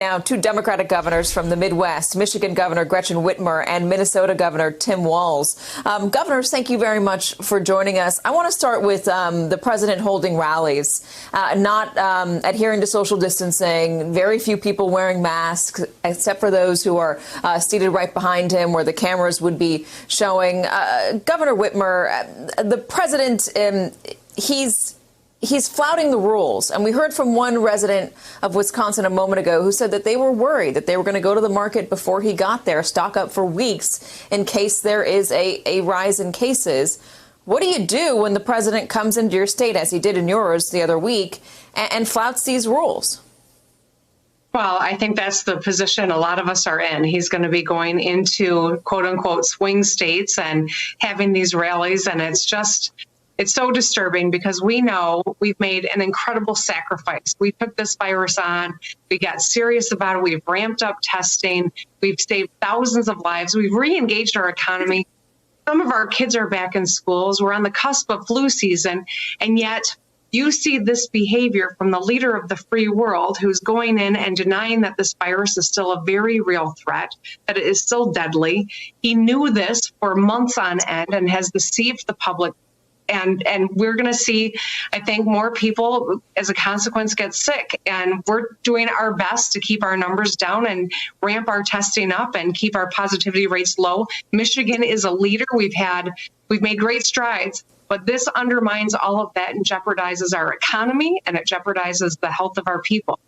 Now, two Democratic governors from the Midwest, Michigan Governor Gretchen Whitmer and Minnesota Governor Tim Walz. Governors, thank you very much for joining us. I want to start with the president holding rallies, not adhering to social distancing, very few people wearing masks, except for those who are seated right behind him where the cameras would be showing. Governor Whitmer, the president, He's flouting the rules. And we heard from one resident of Wisconsin a moment ago who said that they were worried that they were going to go to the market before he got there, stock up for weeks in case there is a rise in cases. What do you do when the president comes into your state, as he did in yours the other week, and flouts these rules? Well, I think that's the position a lot of us are in. He's going to be going into, quote unquote, swing states and having these rallies. And it's so disturbing because we know we've made an incredible sacrifice. We took this virus on. We got serious about it. We've ramped up testing. We've saved thousands of lives. We've re-engaged our economy. Some of our kids are back in schools. We're on the cusp of flu season. And yet you see this behavior from the leader of the free world who's going in and denying that this virus is still a very real threat, that it is still deadly. He knew this for months on end and has deceived the public. And we're going to see, I think, more people as a consequence get sick. And we're doing our best to keep our numbers down and ramp our testing up and keep our positivity rates low. Michigan is a leader. We've made great strides, but this undermines all of that and jeopardizes our economy, and it jeopardizes the health of our people.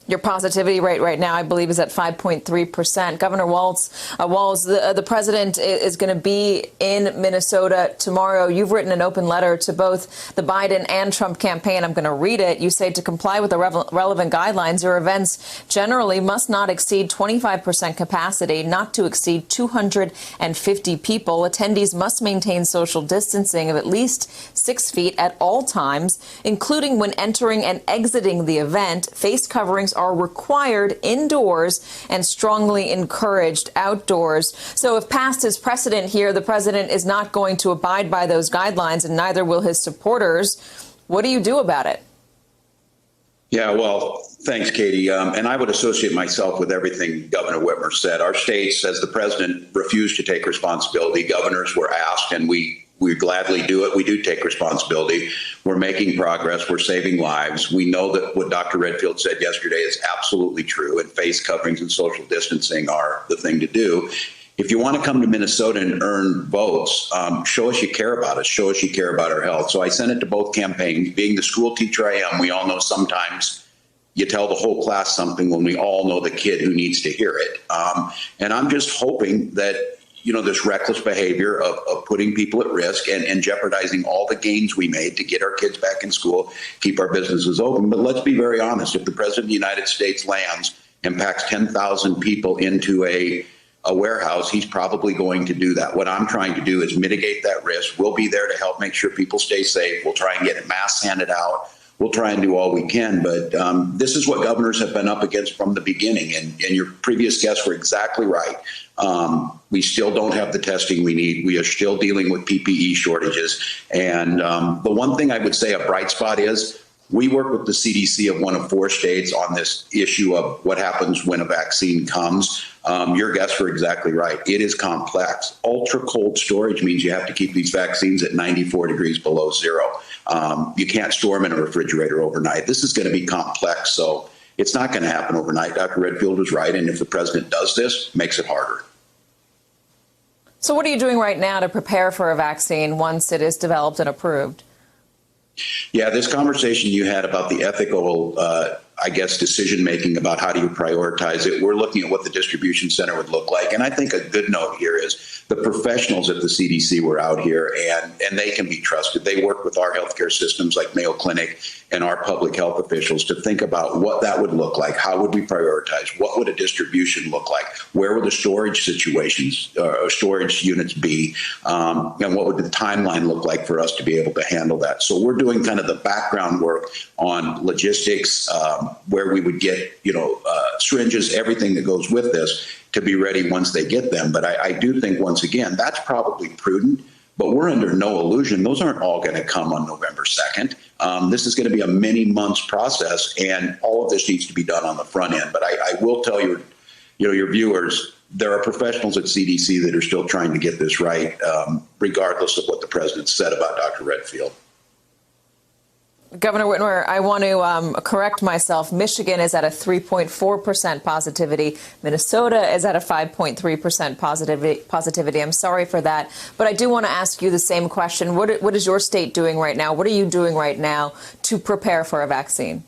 Your positivity rate right now, I believe, is at 5.3%. Governor Walz, the president is going to be in Minnesota tomorrow. You've written an open letter to both the Biden and Trump campaign. I'm going to read it. You say to comply with the relevant guidelines, your events generally must not exceed 25% capacity, not to exceed 250 people. Attendees must maintain social distancing of at least 6 feet at all times, including when entering and exiting the event. Face coverings are required indoors and strongly encouraged outdoors. So if past is precedent here, the president is not going to abide by those guidelines, and neither will his supporters. What do you do about it? Yeah, well, thanks, Katie. And I would associate myself with everything Governor Whitmer said. Our states, as the president refused to take responsibility, governors were asked, and we gladly do it. We do take responsibility. We're making progress. We're saving lives. We know that what Dr. Redfield said yesterday is absolutely true, and face coverings and social distancing are the thing to do. If you want to come to Minnesota and earn votes, show us you care about us. Show us you care about our health. So I sent it to both campaigns. Being the school teacher I am, we all know sometimes you tell the whole class something when we all know the kid who needs to hear it. And I'm just hoping that this reckless behavior of putting people at risk and jeopardizing all the gains we made to get our kids back in school, keep our businesses open. But let's be very honest. If the president of the United States lands and packs 10,000 people into a warehouse, he's probably going to do that. What I'm trying to do is mitigate that risk. We'll be there to help make sure people stay safe. We'll try and get masks handed out. We'll try and do all we can. But this is what governors have been up against from the beginning. And your previous guests were exactly right. We still don't have the testing we need. We are still dealing with PPE shortages. And the one thing I would say a bright spot is we work with the CDC of one of 4 states on this issue of what happens when a vaccine comes. Your guests were exactly right. It is complex. Ultra cold storage means you have to keep these vaccines at 94 degrees below zero. You can't store them in a refrigerator overnight. This is going to be complex, so it's not going to happen overnight. Dr. Redfield was right, and if the president does this, it makes it harder. So what are you doing right now to prepare for a vaccine once it is developed and approved? Yeah, this conversation you had about the ethical, decision-making about how do you prioritize it. We're looking at what the distribution center would look like. And I think a good note here is the professionals at the CDC were out here, and they can be trusted. They work with our healthcare systems like Mayo Clinic and our public health officials to think about what that would look like. How would we prioritize? What would a distribution look like? Where would the storage situations or storage units be? And what would the timeline look like for us to be able to handle that? So we're doing kind of the background work on logistics, where we would get, syringes, everything that goes with this to be ready once they get them. But I do think, once again, that's probably prudent. But we're under no illusion. Those aren't all going to come on November 2nd. This is going to be a many months process, and all of this needs to be done on the front end. But I will tell your viewers, there are professionals at CDC that are still trying to get this right, regardless of what the president said about Dr. Redfield. Governor Whitmer, I want to correct myself. Michigan is at a 3.4% positivity. Minnesota is at a 5.3% positivity. I'm sorry for that. But I do want to ask you the same question. What is your state doing right now? What are you doing right now to prepare for a vaccine?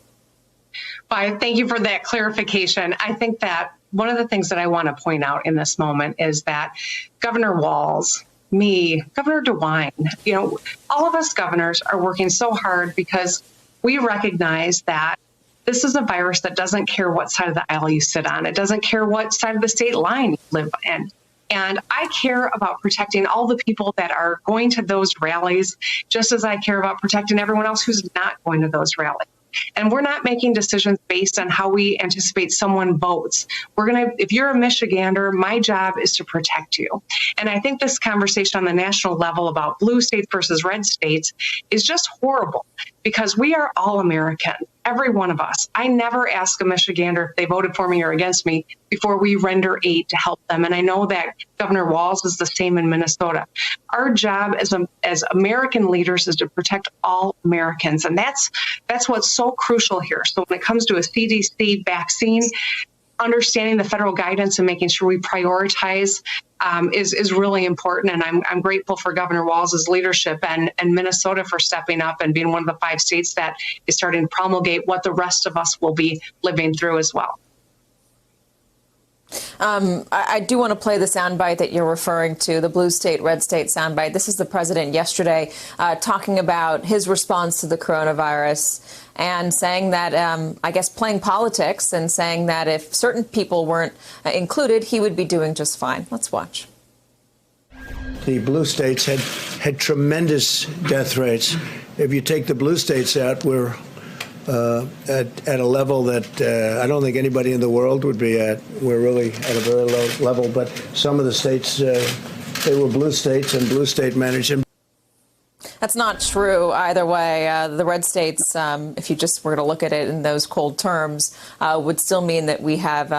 Well, thank you for that clarification. I think that one of the things that I want to point out in this moment is that Governor Walz, me, Governor DeWine, all of us governors are working so hard because we recognize that this is a virus that doesn't care what side of the aisle you sit on. It doesn't care what side of the state line you live in. And I care about protecting all the people that are going to those rallies, just as I care about protecting everyone else who's not going to those rallies. And we're not making decisions based on how we anticipate someone votes. If you're a Michigander, my job is to protect you. And I think this conversation on the national level about blue states versus red states is just horrible because we are all American, every one of us. I never ask a Michigander if they voted for me or against me before we render aid to help them. And I know that Governor Walz is the same in Minnesota. Our job as American leaders is to protect all Americans. And that's what's so crucial here. So when it comes to a CDC vaccine, understanding the federal guidance and making sure we prioritize is really important. And I'm grateful for Governor Walz's leadership and Minnesota for stepping up and being one of the 5 states that is starting to promulgate what the rest of us will be living through as well. I do want to play the soundbite that you're referring to, the blue state, red state soundbite. This is the president yesterday talking about his response to the coronavirus and saying that, I guess, playing politics and saying that if certain people weren't included, he would be doing just fine. Let's watch. The blue states had tremendous death rates. If you take the blue states out, we're at a level that I don't think anybody in the world would be at. We're really at a very low level. But some of the states, they were blue states, and blue state managed them. That's not true either way. The red states, if you just were to look at it in those cold terms, would still mean that we have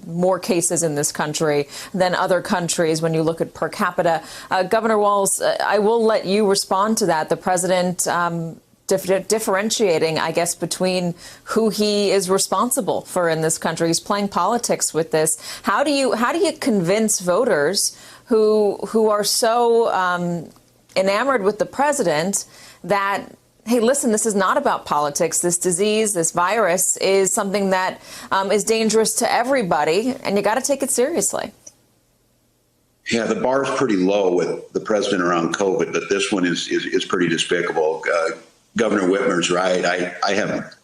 more cases in this country than other countries when you look at per capita. Governor Walz, I will let you respond to that. The president differentiating, I guess, between who he is responsible for in this country. He's playing politics with this. How do you convince voters who are so enamored with the president that, hey, listen, this is not about politics. This disease, this virus is something that is dangerous to everybody, and you got to take it seriously. Yeah, the bar is pretty low with the president around COVID, but this one is pretty despicable. Governor Whitmer's right. I have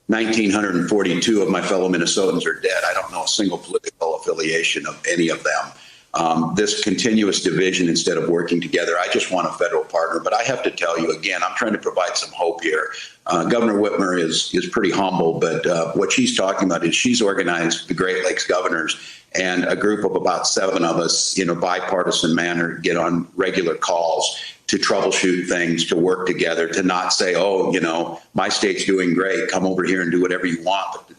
1,942 of my fellow Minnesotans are dead. I don't know a single political affiliation of any of them. This continuous division instead of working together, I just want a federal partner. But I have to tell you, again, I'm trying to provide some hope here. Governor Whitmer is pretty humble, but what she's talking about is she's organized the Great Lakes governors and a group of about 7 of us in a bipartisan manner get on regular calls to troubleshoot things, to work together, to not say, oh, my state's doing great, come over here and do whatever you want. But,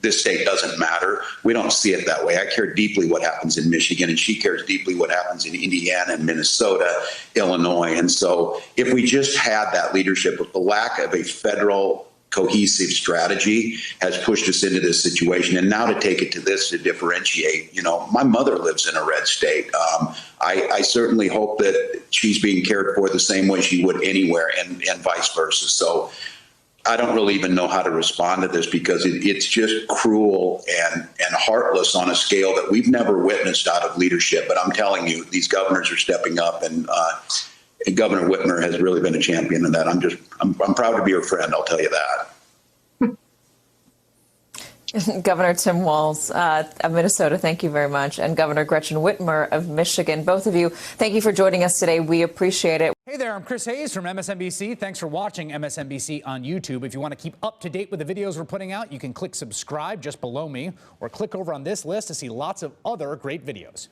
this state doesn't matter. We don't see it that way. I care deeply what happens in Michigan, and she cares deeply what happens in Indiana and Minnesota, Illinois. And so if we just had that leadership, but the lack of a federal cohesive strategy has pushed us into this situation. And now to take it to this, to differentiate, my mother lives in a red state. I certainly hope that she's being cared for the same way she would anywhere, and vice versa. So I don't really even know how to respond to this because it's just cruel and heartless on a scale that we've never witnessed out of leadership. But I'm telling you, these governors are stepping up, and Governor Whitmer has really been a champion in that. I'm proud to be her friend. I'll tell you that. Governor Tim Walz of Minnesota, thank you very much. And Governor Gretchen Whitmer of Michigan, both of you, thank you for joining us today. We appreciate it. Hey there, I'm Chris Hayes from MSNBC. Thanks for watching MSNBC on YouTube. If you want to keep up to date with the videos we're putting out, you can click subscribe just below me or click over on this list to see lots of other great videos.